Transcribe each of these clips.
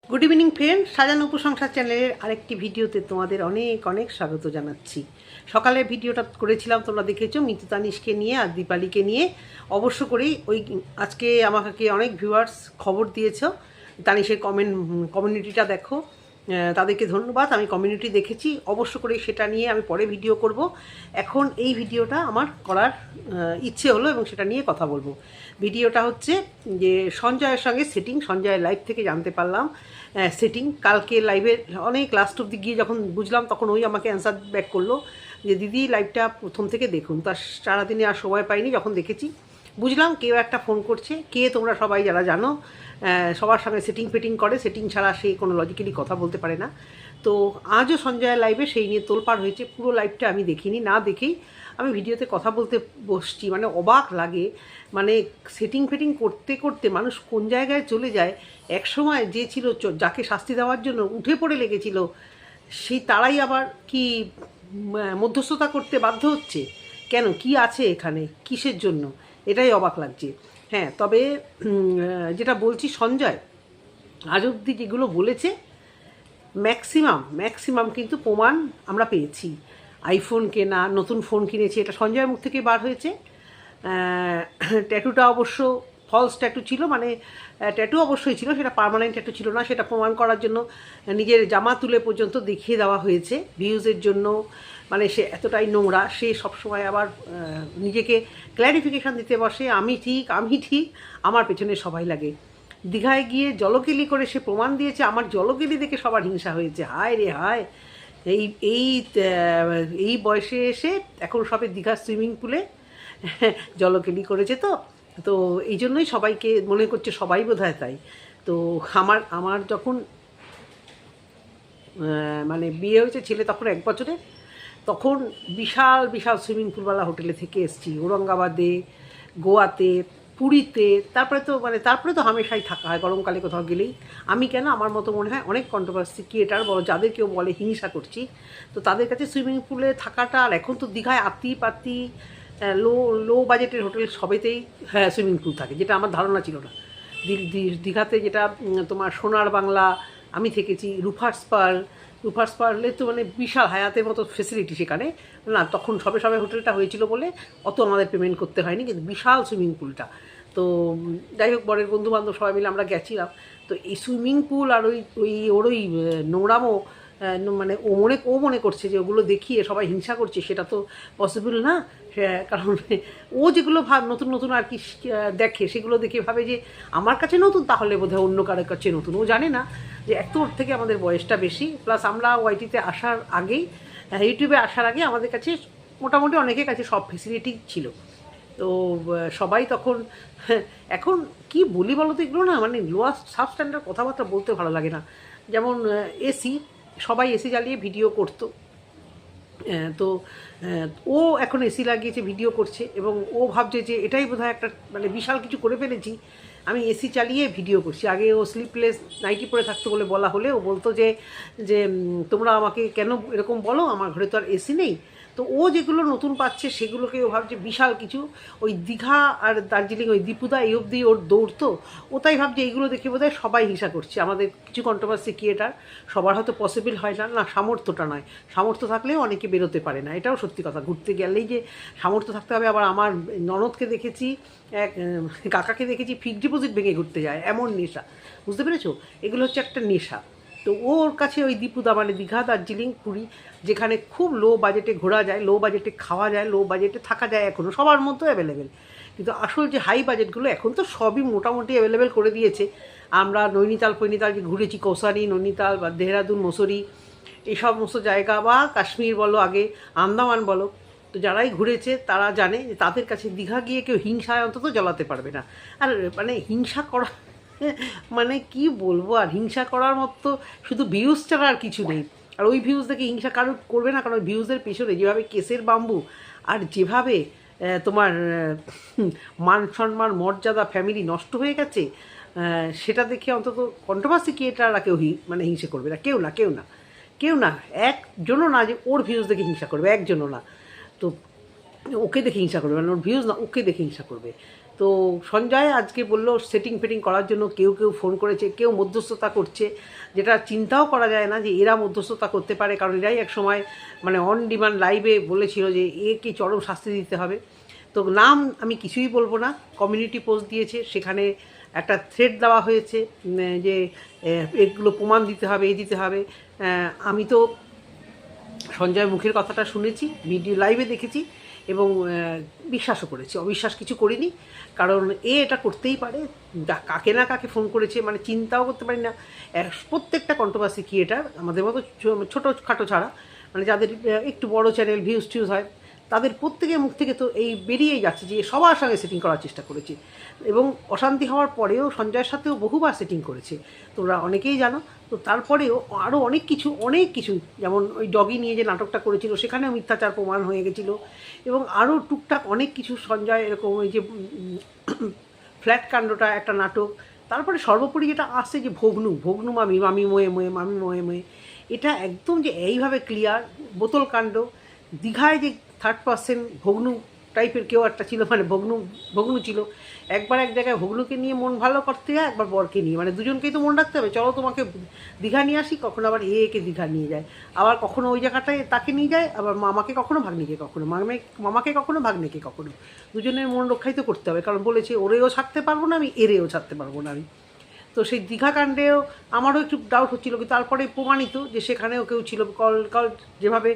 Good evening friend, সাজানো উপসংসার চ্যানেলের আরেকটি ভিডিওতে তোমাদের অনেক অনেক স্বাগত জানাচ্ছি। সকালে ভিডিওটা করেছিলাম, তোমরা দেখেছো, মিতু তানিশকে নিয়ে আর দীপালিকে নিয়ে। অবশ্য করেই ওই আজকে আমাকে অনেক ভিউয়ার্স খবর দিয়েছো, তানিশের কমিউনিটিটা দেখো, তাদেরকে ধন্যবাদ। আমি কমিউনিটি দেখেছি, অবশ্য করে সেটা নিয়ে আমি পরে ভিডিও করব। এখন এই ভিডিওটা আমার করার ইচ্ছে হলো এবং সেটা নিয়ে কথা বলবো। ভিডিওটা হচ্ছে যে সঞ্জয়ের সঙ্গে সেটিং, সঞ্জয়ের লাইভ থেকে জানতে পারলাম সেটিং। কালকে লাইভের অনেক লাস্ট অব্দি গিয়ে যখন বুঝলাম, তখন ওই আমাকে অ্যান্সার ব্যাক করলো যে দিদি লাইভটা প্রথম থেকে দেখুন। তার সারাদিনে আর সময় পাইনি, যখন দেখেছি বুঝলাম কেউ একটা ফোন করছে। কে তোমরা সবাই যারা জানো, সবার সঙ্গে সেটিং ফিটিং করে, সেটিং ছাড়া সে কোনো লজিক্যালি কথা বলতে পারে না। তো আজও সঞ্জয়ের লাইভে সেই নিয়ে তোলপাড় হয়েছে। পুরো লাইভটা আমি দেখিনি, না দেখেই আমি ভিডিওতে কথা বলতে বসছি। মানে অবাক লাগে, মানে সেটিং ফিটিং করতে করতে মানুষ কোন জায়গায় চলে যায়। এক সময় যে ছিল যাকে শাস্তি দেওয়ার জন্য উঠে পড়ে লেগেছিল, সেই তারাই আবার কি মধ্যস্থতা করতে বাধ্য হচ্ছে কেন? কি আছে এখানে, কিসের জন্য? এটাই অবাক লাগছে। হ্যাঁ, তবে যেটা বলছি, সঞ্জয় আজ অবধি যেগুলো বলেছে ম্যাক্সিমাম কিন্তু প্রমাণ আমরা পেয়েছি। আইফোন কেনা, নতুন ফোন কিনেছি, এটা সঞ্জয়ের মুখ থেকে বার হয়েছে। ট্যাটুটা অবশ্য ফলস ট্যাটু ছিল, মানে ট্যাটু অবশ্যই ছিল, সেটা পার্মানেন্ট ট্যাটু ছিল না। সেটা প্রমাণ করার জন্য নিজের জামা তুলে পর্যন্ত দেখিয়ে দেওয়া হয়েছে ভিউজের জন্য। মানে সে এতটাই নোংরা, সে সবসময় আবার নিজেকে ক্ল্যারিফিকেশান দিতে বসে, আমি ঠিক, আমার পেছনে সবাই লাগে। দীঘায় গিয়ে জলকেলি করে সে প্রমাণ দিয়েছে। আমার জলকেলি দেখে সবার হিংসা হয়েছে, হায় রে হায়। এই এই এই বয়সে এসে এখন সবে দীঘার সুইমিং পুলে জলকেলি করেছে। তো তো এই জন্যই সবাইকে মনে করছে, সবাই বোধহয় তাই। তো আমার যখন মানে বিয়ে হয়েছে ছেলে তখন 1 বছরে, তখন বিশাল বিশাল সুইমিং পুলওয়ালা হোটেলে থেকে এসেছি, ঔরঙ্গাবাদে, গোয়াতে, পুরীতে। তারপরে তো হামেশাই থাকা হয় গরমকালে কোথাও গেলেই। আমি কেন, আমার মতো মনে হয় অনেক কন্ট্রোভার্সি ক্রিয়েটার বলো, যাদের কেউ বলে হিংসা করছি, তো তাদের কাছে সুইমিং পুলে থাকাটা। আর এখন তো দীঘায় আতি লো বাজেটের হোটেল সবেতেই হ্যাঁ সুইমিং পুল থাকে, যেটা আমার ধারণা ছিল না। দীঘাতে যেটা তোমার সোনার বাংলা, আমি থেকেছি রুফার্স পার্লে, তো মানে বিশাল হায়াতের মতো ফেসিলিটি সেখানে না। তখন সবে হোটেলটা হয়েছিল বলে অত আমাদের পেমেন্ট করতে হয়নি, কিন্তু বিশাল সুইমিং পুলটা। তো যাই হোক, বরের বন্ধুবান্ধব সবাই মিলে আমরা গেছিলাম। তো এই সুইমিং পুল আর ওই নোংরামো, মানে ও মনে করছে যে ওগুলো দেখিয়ে সবাই হিংসা করছে, সেটা তো পসিবল না। কারণ ও যেগুলো নতুন আর কি দেখে, সেগুলো দেখে ভাবে যে আমার কাছে নতুন, তাহলে বোধহয় অন্য কারোর কাছে নতুন। ও জানে না যে এক তো ওর থেকে আমাদের বয়সটা বেশি, প্লাস আমরা ওয়াইটিতে আসার আগেই, ইউটিউবে আসার আগে আমাদের কাছে মোটামুটি অনেকের কাছে সব ফেসিলিটি ছিল। তো সবাই তখন এখন কি বলি বলো তো, এগুলো না মানে লোয়ার সাবস্ট্যান্ডার্ড কথাবার্তা বলতে ভালো লাগে না। যেমন এসি, সবাই এসি জ্বালিয়ে ভিডিও করতো। তো ও এখন এসি লাগিয়েছে, ভিডিও করছে, এবং ও ভাবছে যে এটাই বোধহয় একটা মানে বিশাল কিছু করে ফেলেছি, আমি এসি চালিয়ে ভিডিও করছি। আগে ও স্লিপলেস নাইটি পরে থাকতো বলে বলা হলে ও বলতো যে যে তোমরা আমাকে কেন এরকম বলো, আমার ঘরে তো আর এসি নেই। তো ও যেগুলো নতুন পাচ্ছে সেগুলোকে ও ভাবছে বিশাল কিছু। ওই দীঘা আর দার্জিলিং, ওই দীপুদা এই অবধি ওর দৌড়তো, ও তাই ভাবছে এইগুলো দেখে বোধহয় সবাই হিংসা করছে। আমাদের কিছু কন্ট্রোভার্সি ক্রিয়েটার, সবার হয়তো পসিবল হয় না, না সামর্থ্যটা নয়, সামর্থ্য থাকলেও অনেকে বেরোতে পারে না, এটাও সত্যি কথা। ঘুরতে গেলেই যে সামর্থ্য থাকতে হবে। আবার আমার ননদকে দেখেছি, এক কাকাকে দেখেছি ফিক্সড ডিপোজিট ভেঙে ঘুরতে যায়, এমন নেশা। বুঝতে পেরেছো? এগুলো হচ্ছে একটা নেশা। তো ওর কাছে ওই দীপুদা মানে দীঘা, দার্জিলিং, পুরী, যেখানে খুব লো বাজেটে ঘোরা যায়, লো বাজেটে খাওয়া যায়, লো বাজেটে থাকা যায়, এখনও সবার মতো অ্যাভেলেবেল। কিন্তু আসল যে হাই বাজেটগুলো এখন তো সবই মোটামুটি অ্যাভেলেবেল করে দিয়েছে। আমরা নৈনিতাল যে ঘুরেছি, কৌসারি, নৈনিতাল বা দেহরাদুন, মসুরি, এই সমস্ত জায়গা, বা কাশ্মীর বলো, আগে আন্দামান বলো, তো যারাই ঘুরেছে তারা জানে যে তাদের কাছে দীঘা গিয়ে কেউ হিংসায় অন্তত জ্বালাতে পারবে না। আর মানে হিংসা করা মানে কি বলবো, আর হিংসা করার মতো শুধু ভিউজ ছাড়া আর কিছু নেই। আর ওই ভিউজ দেখে হিংসা কারো করবে না, কারণ ওই ভিউজের পেছনে যেভাবে কেসের বাম্বু, আর যেভাবে তোমার মান সম্মান, মর্যাদা, ফ্যামিলি নষ্ট হয়ে গেছে, সেটা দেখে অন্তত কন্ট্রোভার্সি ক্রিয়েটাররা কেউ মানে হিংসে করবে না, কেউ না, একজনও না যে ওর ভিউজ দেখে হিংসা করবে, একজনও না। তো ওকে দেখে হিংসা করবে, মানে ওর ভিউজ না, ওকে দেখে হিংসা করবে। তো সঞ্জয় আজকে বলল সেটিং ফেটিং করার জন্য কেউ ফোন করেছে, কেউ মধ্যস্থতা করছে, যেটা চিন্তাও করা যায় না যে এরা মধ্যস্থতা করতে পারে, কারণ এরাই এক সময় মানে অন ডিমান্ড লাইভে বলেছিল যে একে চরম শাস্তি দিতে হবে। তো নাম আমি কিছুই বলবো না, কমিউনিটি পোস্ট দিয়েছে, সেখানে একটা থ্রেড দেওয়া হয়েছে যে এগুলো প্রমাণ দিতে হবে, এই দিতে হবে। আমি তো সঞ্জয় মুখের কথাটা শুনেছি, ভিডিও লাইভে দেখেছি এবং বিশ্বাসও করেছি, অবিশ্বাস কিছু করিনি। কারণ এটা করতেই পারে, কাকে না কাকে ফোন করেছে মানে চিন্তাও করতে পারি না। প্রত্যেকটা কন্ট্রোভার্সি ক্রিয়েটার আমাদের মতো ছোটোখাটো ছাড়া, মানে যাদের একটু বড় চ্যানেল ভিউজ টিউজ হয়, তাদের প্রত্যেকের মুখ থেকে তো এই বেরিয়েই যাচ্ছে যে সবার সঙ্গে সেটিং করার চেষ্টা করেছে এবং অশান্তি হওয়ার পরেও সঞ্জয়ের সাথেও বহুবার সেটিং করেছে, তোমরা অনেকেই জানো। তো তারপরেও আরও অনেক কিছু যেমন ওই ডগি নিয়ে যে নাটকটা করেছিল সেখানেও মিথ্যাচার প্রমাণ হয়ে গেছিলো এবং আরও টুকটাক অনেক কিছু সঞ্জয় এরকম ওই যে ফ্ল্যাট কাণ্ডটা একটা নাটক। তারপরে সর্বোপরি যেটা আসছে যে ভগ্নু মামি ময়ে এটা একদম যে এইভাবে ক্লিয়ার। বোতল কাণ্ড, দীঘায় যে থার্ড পার্সন ভগ্নু টাইপের কেউ একটা ছিল, মানে ভগ্নু ছিল, একবার এক জায়গায় ভগ্নুকে নিয়ে মন ভালো করতে যায়, একবার বরকে নিয়ে, মানে দুজনকেই তো মন রাখতে হবে, চলো তোমাকে দীঘা নিয়ে আসি, কখনো আবার একে দীঘা নিয়ে যায়, আবার কখনো ওই জায়গাটায় তাকে নিয়ে যায়, আবার মামাকে কখনো ভাগ্নিকে কখনো, মামাকে কখনো ভাগ্নিকে কখনো, দুজনের মন রক্ষাই তো করতে হবে, কারণ বলেছে ওরেও ছাড়তে পারবো না আমি, এরেও ছাড়তে পারবো না আমি। তো সেই দীঘাকাণ্ডেও আমারও একটু ডাউট হচ্ছিলো, কিন্তু তারপরে প্রমাণিত যে সেখানেও কেউ ছিল, কল যেভাবে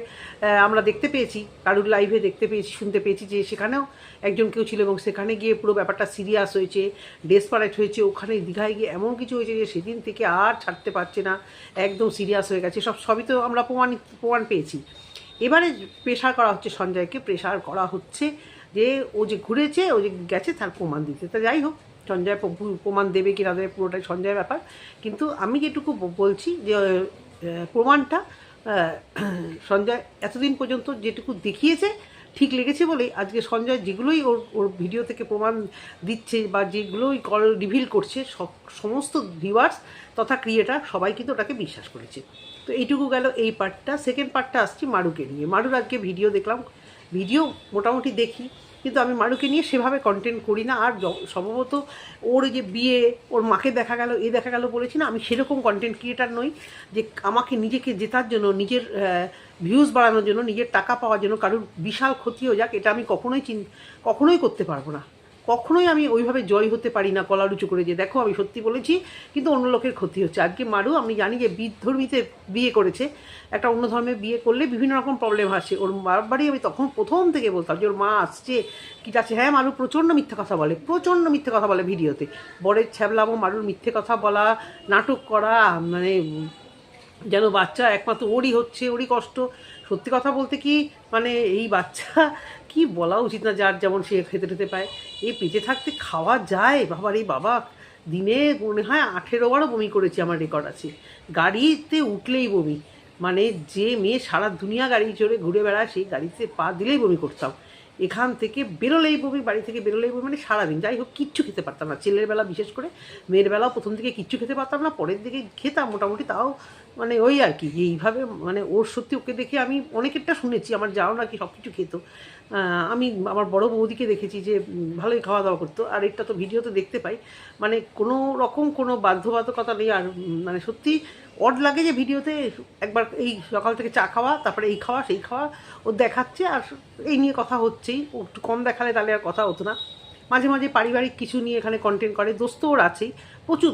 আমরা দেখতে পেয়েছি, কারুর লাইভে দেখতে পেয়েছি, শুনতে পেয়েছি যে সেখানেও একজন কেউ ছিল এবং সেখানে গিয়ে পুরো ব্যাপারটা সিরিয়াস হয়েছে, ডেসপারেট হয়েছে, ওখানে দীঘায় গিয়ে এমন কিছু হয়েছে যে সেদিন থেকে আর ছাড়তে পারছে না, একদম সিরিয়াস হয়ে গেছে, সবই তো আমরা প্রমাণ পেয়েছি। এবারে প্রেশার করা হচ্ছে সঞ্জয়কে, প্রেশার করা হচ্ছে যে ও যে ঘুরেছে, ও যে গেছে তার প্রমাণ দিতে। তা যাই হোক, সঞ্জয় প্রমাণ দেবে কি না দেবে পুরোটাই সঞ্জয়ের ব্যাপার, কিন্তু আমি যেটুকু বলছি যে প্রমাণটা সঞ্জয় এতদিন পর্যন্ত যেটুকু দেখিয়েছে ঠিক লেগেছে বলেই আজকে সঞ্জয় যেগুলোই ওর ভিডিও থেকে প্রমাণ দিচ্ছে বা যেগুলোই কল রিভিল করছে সমস্ত ভিউয়ার্স তথা ক্রিয়েটার সবাই কিন্তু ওটাকে বিশ্বাস করেছে। তো এইটুকু গেল এই পার্টটা। সেকেন্ড পার্টটা আসছি মারুকে নিয়ে। মারুর আজকে ভিডিও দেখলাম, ভিডিও মোটামুটি দেখি, কিন্তু আমি মারুকে নিয়ে সেভাবে কন্টেন্ট করি না। আর সম্ভবত ওর যে বিয়ে, ওর মাকে দেখা গেল, দেখা গেল বলেছি না, আমি সেরকম কন্টেন্ট ক্রিয়েটার নই যে আমাকে নিজেকে জেতার জন্য, নিজের ভিউজ বাড়ানোর জন্য, নিজের টাকা পাওয়ার জন্য কারোর বিশাল ক্ষতি হয়ে যাক, এটা আমি কখনোই করতে পারবো না। কখনোই আমি ওইভাবে জয় হতে পারি না গলা উঁচু করে যে দেখো আমি সত্যি বলেছি কিন্তু অন্য লোকের ক্ষতি হচ্ছে। আজকে মারু আমি জানি যে বিধর্মীতে বিয়ে করেছে, একটা অন্য ধর্মে বিয়ে করলে বিভিন্ন রকম প্রবলেম আসে। ওর বারবারই আমি তখন প্রথম থেকে বলতাম যে ওর মা আসছে কি যাচ্ছে। হ্যাঁ, মারু প্রচণ্ড মিথ্যে কথা বলে ভিডিওতে, বরের ছ্যাবলামো, মারুর মিথ্যে কথা বলা, নাটক করা, মানে যেন বাচ্চা একমাত্র ওরই হচ্ছে, ওরই কষ্ট। সত্যি কথা বলতে কি, মানে এই বাচ্চা কি বলা উচিত না, যার যেমন সে খেতে পায়, এই পেটে থাকতে খাওয়া যায় বাবার, এই বাবা দিনে মনে হয় 18বারও বমি করেছি, আমার রেকর্ড আছে। গাড়িতে উঠলেই বমি, মানে যে মেয়ে সারা দুনিয়া গাড়ি চড়ে ঘুরে বেড়ায় সেই গাড়িতে পা দিলেই বমি করতাম, এখান থেকে বেরোলেই বমি, বাড়ি থেকে বেরোলেই বমি, মানে সারাদিন। যাই হোক, কিচ্ছু খেতে পারতাম না, ছেলের বেলা বিশেষ করে, মেয়ের বেলাও প্রথম দিকে কিচ্ছু খেতে পারতাম না, পরের দিকে খেতাম মোটামুটি, তাও মানে ওই আর কি এইভাবে। মানে ওর সত্যি ওকে দেখে আমি অনেকেরটা শুনেছি, আমার যাও নাকি সব কিছু খেত। আমি আমার বড় বৌদিকে দেখেছি যে ভালোই খাওয়া দাওয়া করতো, আর এটা তো ভিডিওতে দেখতে পাই, মানে কোনো রকম কোনো বাধ্যবাধকতা নেই। আর মানে সত্যি অড লাগে যে ভিডিওতে একবার এই সকাল থেকে চা খাওয়া, তারপরে এই খাওয়া সেই খাওয়া ও দেখাচ্ছে, আর এই নিয়ে কথা হচ্ছেই। ও একটু কম দেখালে তাহলে আর কথা হতো না। মাঝে মাঝে পারিবারিক কিছু নিয়ে এখানে কন্টেন্ট করে, দোষ তো ওর আছেই, প্রচুর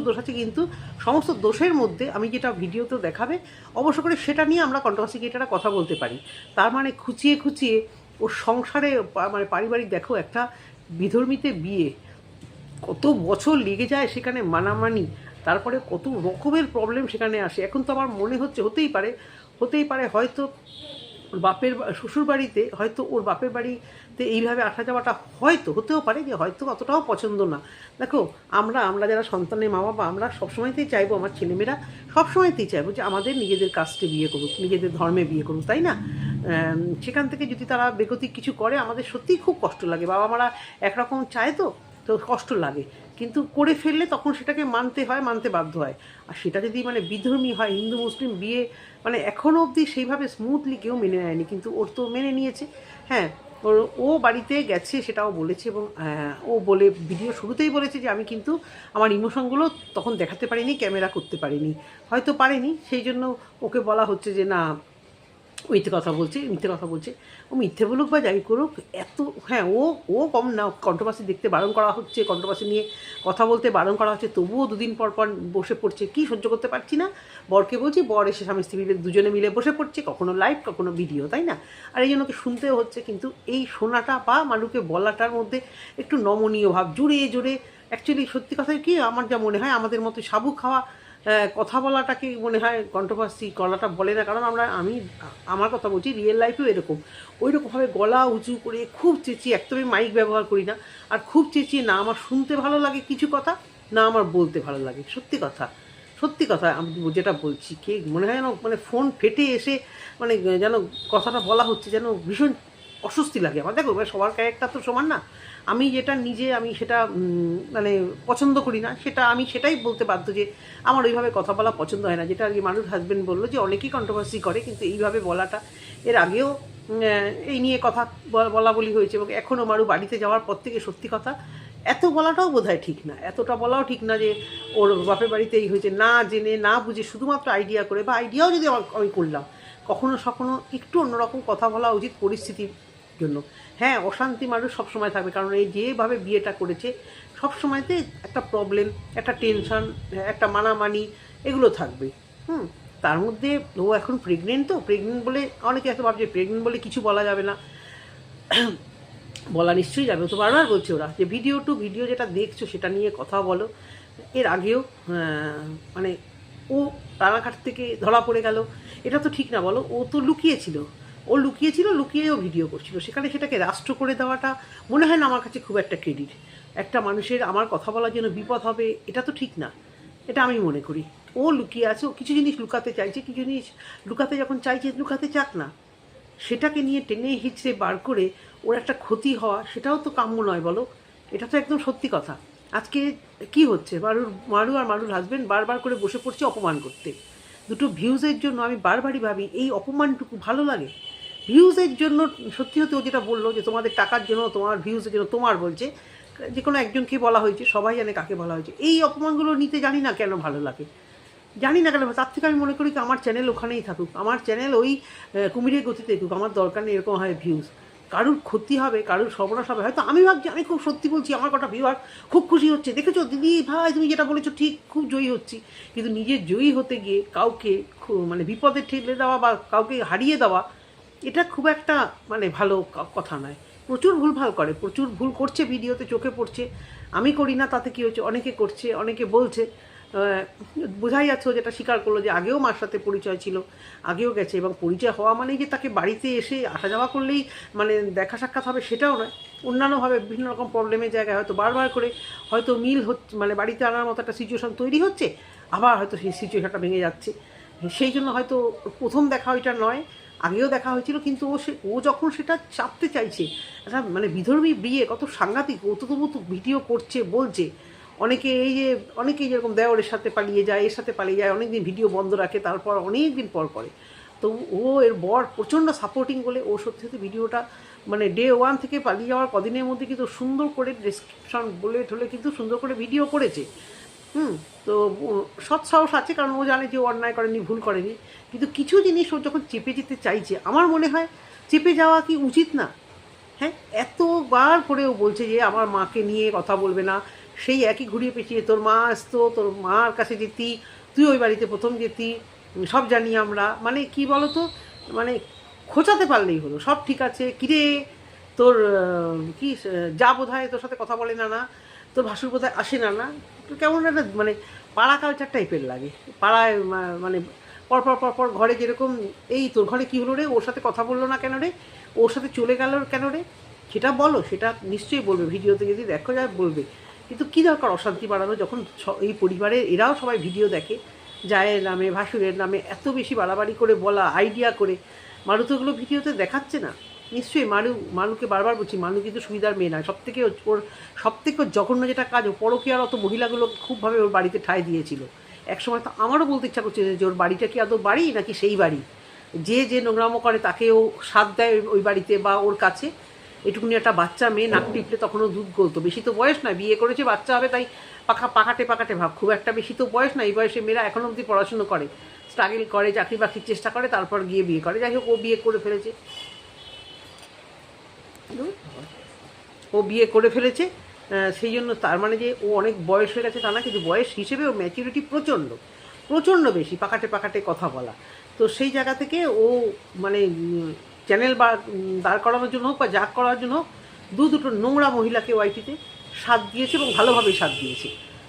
দোষ আছে, কিন্তু সমস্ত দোষের মধ্যে আমি যেটা ভিডিওতেও দেখাবে অবশ্য করে সেটা নিয়ে আমরা কন্ট্রোভার্সি ক্রিয়েটাররা কথা বলতে পারি। তার মানে খুঁচিয়ে ওর সংসারে, মানে পারিবারিক, দেখো একটা বিধর্মীতে বিয়ে, কত বছর লেগে যায় সেখানে মানামানি, তারপরে কত রকমের প্রবলেম সেখানে আসে। এখন তো আমার মনে হচ্ছে হতেই পারে হয়তো বাপের শ্বশুর বাড়িতে, হয়তো ওর বাপের বাড়িতে এইভাবে আসা যাওয়াটা হয়তো হতেও পারে যে হয়তো অতটাও পছন্দ না। দেখো, আমরা যারা সন্তানের মা বাবা, আমরা সবসময়তেই চাইবো, আমার ছেলেমেয়েরা সবসময়তেই চাইবো যে আমাদের নিজেদের কাস্টে বিয়ে করুক, নিজেদের ধর্মে বিয়ে করুক, তাই না? সেখান থেকে যদি তারা বেগতিক কিছু করে আমাদের সত্যিই খুব কষ্ট লাগে। বাবা মারা একরকম চায় তো কষ্ট লাগে, কিন্তু করে ফেললে তখন সেটাকে মানতে বাধ্য হয়। আর সেটা যদি মানে বিধর্মী হয়, হিন্দু মুসলিম বিয়ে, মানে এখনও অবধি সেইভাবে স্মুথলি কেউ মেনে নেয়নি, কিন্তু ওর তো মেনে নিয়েছে। হ্যাঁ, ওর ও বাড়িতে গেছে সেটাও বলেছে, এবং ও বলে ভিডিও শুরুতেই বলেছে যে আমি কিন্তু আমার ইমোশনগুলো তখন দেখাতে পারিনি, ক্যামেরা করতে পারিনি, হয়তো পারিনি, সেই জন্য ওকে বলা হচ্ছে যে না মিথ্যে কথা বলছে, মিথ্যে কথা বলছে। ও মিথ্যে বলুক বা যাই করুক, এত হ্যাঁ ও ও কম না, কন্ট্রোভার্সি দেখতে বারণ করা হচ্ছে, কন্ট্রোভার্সি নিয়ে কথা বলতে বারণ করা হচ্ছে, তবুও দুদিন পর পর বসে পড়ছে। কি সহ্য করতে পারছি না, বরকে বলছি, বর এসে স্বামী স্ত্রী মিলে দুজনে মিলে বসে পড়ছে, কখনো লাইভ কখনো ভিডিও, তাই না? আর এই জন্য কি শুনতেও হচ্ছে, কিন্তু এই শোনাটা বা মানুষকে বলাটার মধ্যে একটু নমনীয় ভাব, জুড়ে জুড়ে অ্যাকচুয়ালি সত্যি কথাই কি আমার যা মনে হয় আমাদের মতো সাবু খাওয়া কথা বলাটাকে মনে হয় কন্ট্রোভার্সি গলাটা বলে না, কারণ আমি আমার কথা বলছি, রিয়েল লাইফেও এরকম ওই রকমভাবে গলা উঁচু করে খুব চেঁচিয়ে, একদমই মাইক ব্যবহার করি না, আর খুব চেঁচিয়ে না আমার শুনতে ভালো লাগে কিছু কথা, না আমার বলতে ভালো লাগে। সত্যি কথা, সত্যি কথা আমি যেটা বলছি, কে মনে হয় যেন মানে ফোন ফেটে এসে মানে যেন কথাটা বলা হচ্ছে, যেন ভীষণ অস্বস্তি লাগে আমার। দেখো সবার ক্যারেক্টার তো সমান না, আমি যেটা নিজে আমি সেটা মানে পছন্দ করি না, সেটা আমি সেটাই বলতে বাধ্য যে আমার ওইভাবে কথা বলা পছন্দ হয় না। যেটা আর কি মানুষ হাজব্যান্ড বললো যে অনেকেই কন্ট্রোভার্সি করে, কিন্তু এইভাবে বলাটা, এর আগেও এই নিয়ে কথা বলা বলি হয়েছে, এবং এখনও মারু বাড়িতে যাওয়ার পর থেকে সত্যি কথা এত বলাটাও বোধহয় ঠিক না, এতটা বলাও ঠিক না যে ওর বাপের বাড়িতে এই হয়েছে, না জেনে না বুঝে শুধুমাত্র আইডিয়া করে, বা আইডিয়াও যদি আমি করলাম, কখনো সখনো একটু অন্যরকম কথা বলা উচিত পরিস্থিতির জন্য। হ্যাঁ, অশান্তি মানুষ সবসময় থাকবে, কারণ এই যেভাবে বিয়েটা করেছে সবসময়তে একটা প্রবলেম, একটা টেনশন, একটা মানামানি, এগুলো থাকবে। তার মধ্যে ও এখন প্রেগনেন্ট, তো প্রেগনেন্ট বলে অনেকে এত ভাবছে প্রেগনেন্ট বলে কিছু বলা যাবে না, বলা নিশ্চয়ই যাবে। তো বারবার বলছে ওরা যে ভিডিও টু ভিডিও যেটা দেখছো সেটা নিয়ে কথা বলো। এর আগেও মানে ও রানাঘাট থেকে ধরা পড়ে গেল, এটা তো ঠিক না বলো? ও তো লুকিয়েছিল, লুকিয়েও ভিডিও করছিল, সেখানে সেটাকে রাষ্ট্র করে দেওয়াটা মনে হয় না আমার কাছে খুব একটা ক্রেডিট। একটা মানুষের আমার কথা বলার জন্য বিপদ হবে, এটা তো ঠিক না, এটা আমি মনে করি। ও লুকিয়ে আছে, ও কিছু জিনিস লুকাতে চাইছে, কিছু জিনিস লুকাতে যখন চাইছে লুকাতে চাক না, সেটাকে নিয়ে টেনে হিচড়ে বার করে ওর একটা ক্ষতি হওয়া, সেটাও তো কাম্য নয় বলো? এটা তো একদম সত্যি কথা। আজকে কি হচ্ছে, মারু আর মারুর হাজব্যান্ড বারবার করে বসে পড়ছে অপমান করতে, দুটো ভিউজের জন্য। আমি বারবারই ভাবি এই অপমানটুকু ভালো লাগে? ভিউজের জন্য, সত্যি হতে ও যেটা বললো যে তোমাদের টাকার জন্য, তোমার ভিউজের জন্য, তোমার বলছে যে কোনো একজনকে বলা হয়েছে, সবাই জানে কাকে বলা হয়েছে, এই অপমানগুলো নিতে জানি না কেন ভালো লাগে, জানি না কেন। তার থেকে আমি মনে করি কি আমার চ্যানেল ওখানেই থাকুক, আমার চ্যানেল ওই কুমিরের গতিতে থাকুক, আমার দরকার নেই এরকম হয় ভিউজ। কারুর ক্ষতি হবে, কারুর সর্বনাশ হবে, হয়তো আমি ভাবছি আমি খুব সত্যি বলছি, আমার কটা ভিউয়ার খুব খুশি হচ্ছে, দেখেছো দিদি ভাই তুমি যেটা বলেছো ঠিক, খুব জয়ী হচ্ছি, কিন্তু নিজের জয়ী হতে গিয়ে কাউকে মানে বিপদে ঠেলে দেওয়া বা কাউকে হারিয়ে দেওয়া, এটা খুব একটা মানে ভালো কথা নয়। প্রচুর ভুলভাল করে, প্রচুর ভুল করছে, ভিডিওতে চোখে পড়ছে। আমি করি না তাতে কী হচ্ছে, অনেকে করছে, অনেকে বলছে, বোঝাই যাচ্ছে ও যেটা স্বীকার করলো যে আগেও মার সাথে পরিচয় ছিল, আগেও গেছে, এবং পরিচয় হওয়া মানেই যে তাকে বাড়িতে এসে আসা যাওয়া করলেই মানে দেখা সাক্ষাৎ হবে সেটাও নয়। অন্যান্যভাবে বিভিন্ন রকম প্রবলেমের জায়গায় হয়তো বারবার করে হয়তো মিল হচ্ছে, মানে বাড়িতে আনার মতো একটা সিচুয়েশান তৈরি হচ্ছে, আবার হয়তো সেই সিচুয়েশানটা ভেঙে যাচ্ছে। সেই জন্য হয়তো প্রথম দেখা ওইটা নয়, আগেও দেখা হয়েছিল, কিন্তু ও যখন সেটা চাপতে চাইছে, একটা মানে বিধর্মী বিয়ে কত সাংঘাতিক, ও তো তবু ভিডিও করছে, বলছে। অনেকেই যেরকম দেওরের সাথে পালিয়ে যায়, এর সাথে পালিয়ে যায়, অনেক দিন ভিডিও বন্ধ রাখে, তারপর অনেক দিন পর করে। তো ও এর বর প্রচণ্ড সাপোর্টিং বলে ও সত্যি সত্যি ভিডিওটা মানে ডে ওয়ান থেকে পালিয়ে যাওয়ার কদিনের মধ্যে কিন্তু সুন্দর করে ডেসক্রিপশন বলে ঠলে কিন্তু সুন্দর করে ভিডিও করেছে। তো সৎ সাহস আছে, কারণ ও জানে যে ও অন্যায় করেনি, ভুল করেনি, কিন্তু কিছু জিনিস ও যখন চেপে যেতে চাইছে, আমার মনে হয় চেপে যাওয়া কি উচিত না? হ্যাঁ, এতবার করে ও বলছে যে আমার মাকে নিয়ে কথা বলবে না, সেই একই ঘুরিয়ে পেঁচিয়ে তোর মা আসতো, তোর মার কাছে যেতি, তুই ওই বাড়িতে প্রথম যেতি, সব জানি আমরা, মানে কি বলতো, মানে খোঁচাতে পারলেই হলো, সব ঠিক আছে, কিরে তোর কি যা বোধ হয় তোর সাথে কথা বলে না, না তোর ভাসুর বোধ হয় আসে না, না কেমন একটা মানে পাড়া কালচার টাইপের লাগে, পাড়ায় মানে পরপর পরপর ঘরে যেরকম এই তোর ঘরে কী হলো রে, ওর সাথে কথা বললো না কেন রে, ওর সাথে চলে গেল কেন রে, সেটা বলো, সেটা নিশ্চয়ই বলবে, ভিডিওতে যদি দেখো যায় বলবে। কিন্তু কী দরকার অশান্তি বাড়ানো, যখন এই পরিবারে এরাও সবাই ভিডিও দেখে, জায়ের নামে ভাসুরের নামে এত বেশি বাড়াবাড়ি করে বলা, আইডিয়া করে। মারু তো ওগুলো ভিডিওতে দেখাচ্ছে না, নিশ্চয়ই মারুকে বারবার বলছি, মারু কিন্তু সুবিধার মেয়ে নয়, সবথেকে ওর জঘন্য যেটা কাজ, ও পরকীয়ার অত মহিলাগুলো খুবভাবে ওর বাড়িতে ঠাঁই দিয়েছিল। একসময় তো আমারও বলতে ইচ্ছা করছে যে ওর বাড়িটা কি আদৌ বাড়ি নাকি সেই বাড়ি, যে নোংরামো করে তাকে ও সাথ দেয় ওই বাড়িতে বা ওর কাছে, এটুকুনি একটা বাচ্চা মেয়ে নাক টিপলে তখনও দুধ গলতো, বেশি তো বয়স নয়, বিয়ে করেছে বাচ্চা হবে তাই পাকাটে পাকাটে ভাব, খুব একটা বেশি তো বয়স না। এই বয়সে মেয়েরা এখনও অবধি পড়াশুনো করে, স্ট্রাগল করে, চাকরি বাকরির চেষ্টা করে, তারপর গিয়ে বিয়ে করে। যাই হোক, ও বিয়ে করে ফেলেছে, ও বিয়ে করে ফেলেছে। সেই জন্য তার মানে যে ও অনেক বয়স হয়ে গেছে তা না, কিন্তু বয়স হিসেবে ও ম্যাচুরিটি প্রচণ্ড প্রচণ্ড বেশি, পাকাটে কথা বলা। তো সেই জায়গা থেকে ও মানে চ্যানেল দাঁড় করানোর জন্য হোক বা যা করার জন্য হোক, দুটো নোংরা মহিলাকে ওয়াইটিতে সাথ দিয়েছে এবং ভালোভাবেই সাথ দিয়েছে,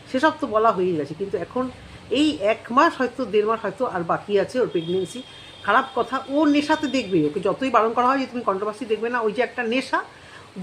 সেসব তো বলা হয়ে গেছে। কিন্তু এখন এই 1 মাস হয়তো 1.5 মাস হয়তো আর বাকি আছে ওর প্রেগনেন্সি। খারাপ কথা, ও নেশাতে দেখবে, ওকে যতই বারণ করা হয় যে তুমি কন্ট্রোভার্সি দেখবে না, ওই যে একটা নেশা,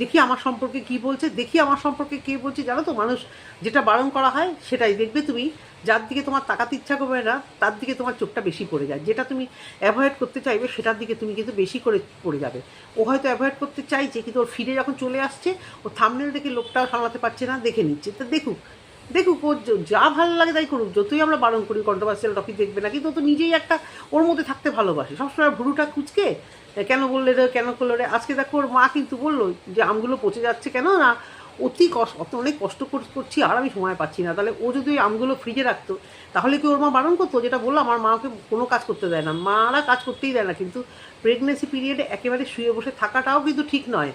দেখি আমার সম্পর্কে কী বলছে, দেখি আমার সম্পর্কে কে বলছে। জানো তো, মানুষ যেটা বারণ করা হয় সেটাই দেখবে তুমি, যার দিকে তোমার তাকাতে ইচ্ছা করবে না তার দিকে তোমার চোখটা বেশি পড়ে যায়, যেটা তুমি অ্যাভয়েড করতে চাইবে সেটার দিকে তুমি কিন্তু বেশি করে পড়ে যাবে। ও হয়তো অ্যাভয়েড করতে চাইছে, কিন্তু ওর ফিরে যখন চলে আসছে, ও থাম্বনেল দেখে লোকটাও সামলাতে পারছে না, দেখে নিচ্ছে। তো দেখুক ও যা ভালো লাগে তাই করুক, যতই আমরা বারণ করি কন্ট্রোভার্সিয়াল টপিক দেখবে না, কিন্তু ও তো নিজেই একটা ওর মধ্যে থাকতে ভালোবাসে, সবসময় ভুরুটা কুচকে কেন বললে রে, কেন করলো রে। আজকে দেখো ওর মা কিন্তু বললো যে আমগুলো পচে যাচ্ছে কেন না, অনেক কষ্ট করছি আর আমি সময় পাচ্ছি না। তাহলে ও যদি ওই আমগুলো ফ্রিজে রাখতো তাহলে কি ওর মা বারণ করতো? যেটা বললো, আমার মাকে কোনো কাজ করতে দেয় না, মারা কাজ করতেই দেয় না, কিন্তু প্রেগনেন্সি পিরিয়ডে একেবারে শুয়ে বসে থাকাটাও কিন্তু ঠিক নয়,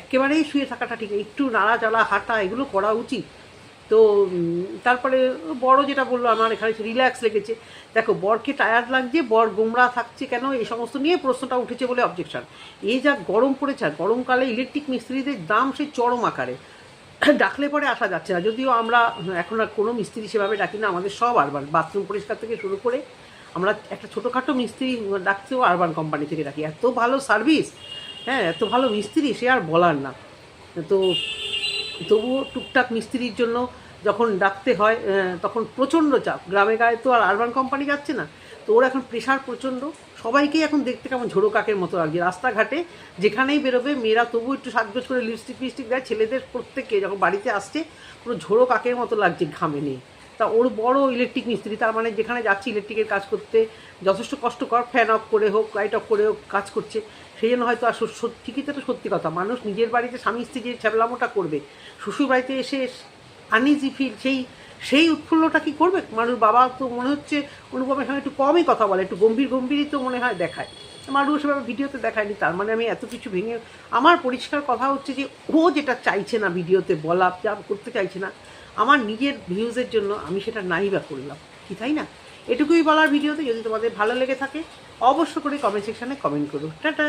একেবারেই শুয়ে থাকাটা ঠিক, একটু নাড়াচাড়া হাঁটা এগুলো করা উচিত। তো তারপরে বড় যেটা বললো, আমার এখানে রিল্যাক্স লেগেছে। দেখো, বরকে টায়ার্ড লাগছে, বর গোমরা থাকছে কেন, এই সমস্ত নিয়ে প্রশ্নটা উঠেছে বলে অবজেকশন। এই যা গরম পড়েছে, আর গরমকালে ইলেকট্রিক মিস্ত্রিদের দাম সেই চরম আকারে, ডাকলে পরে আসা যাচ্ছে না। যদিও আমরা এখন আর কোনো মিস্ত্রি সেভাবে ডাকি না, আমাদের সব আরবান, বাথরুম পরিষ্কার থেকে শুরু করে আমরা একটা ছোটোখাটো মিস্ত্রি ডাকতেও আরবান কোম্পানি থেকে ডাকি, এত ভালো সার্ভিস, হ্যাঁ এত ভালো মিস্ত্রি সে আর বলার না। তো তবুও টুকটাক মিস্ত্রির জন্য যখন ডাকতে হয় তখন প্রচণ্ড চাপ, গ্রামে গায়ে তো আর আরবান কোম্পানি যাচ্ছে না, তো ওর এখন প্রেশার প্রচণ্ড। সবাইকেই এখন দেখতে কেমন ঝোড়ো কাকের মতো লাগছে, রাস্তাঘাটে যেখানেই বেরোবে মেয়েরা তবু একটু সাজগোজ করে লিপস্টিক দেয়, ছেলেদের প্রত্যেককে যখন বাড়িতে আসছে পুরো ঝোড়ো কাকের মতো লাগছে ঘামে নেই। তা ওর বড় ইলেকট্রিক মিস্ত্রি, তার মানে যেখানে যাচ্ছে ইলেকট্রিকের কাজ করতে যথেষ্ট কষ্টকর, ফ্যান অফ করে হোক লাইট অফ করে হোক কাজ করছে। সেই জন্য হয়তো আর ঠিকই তো একটা সত্যি কথা, মানুষ নিজের বাড়িতে স্বামী স্ত্রী যে ছ্যাবলামোটা করবে, শ্বশুর বাড়িতে এসে আনইজি ফিল, সেই উৎফুল্লটা কি করবে মানুষ? বাবা তো মনে হচ্ছে অনুপমের সঙ্গে একটু কমই কথা বলে, একটু গম্ভীরই তো মনে হয় দেখায়, মানুষ সেভাবে ভিডিওতে দেখায়নি। তার মানে আমি এত কিছু ভেঙে, আমার পরিষ্কার কথা হচ্ছে যে ও যেটা চাইছে না ভিডিওতে বলা, যা করতে চাইছে না, আমার নিজের ভিউজের জন্য আমি সেটা নাই বা করলাম কি, তাই না? এটুকুই বলার ভিডিওতে। যদি তোমাদের ভালো লেগে থাকে অবশ্য করে কমেন্ট সেকশানে কমেন্ট করো। টাটা।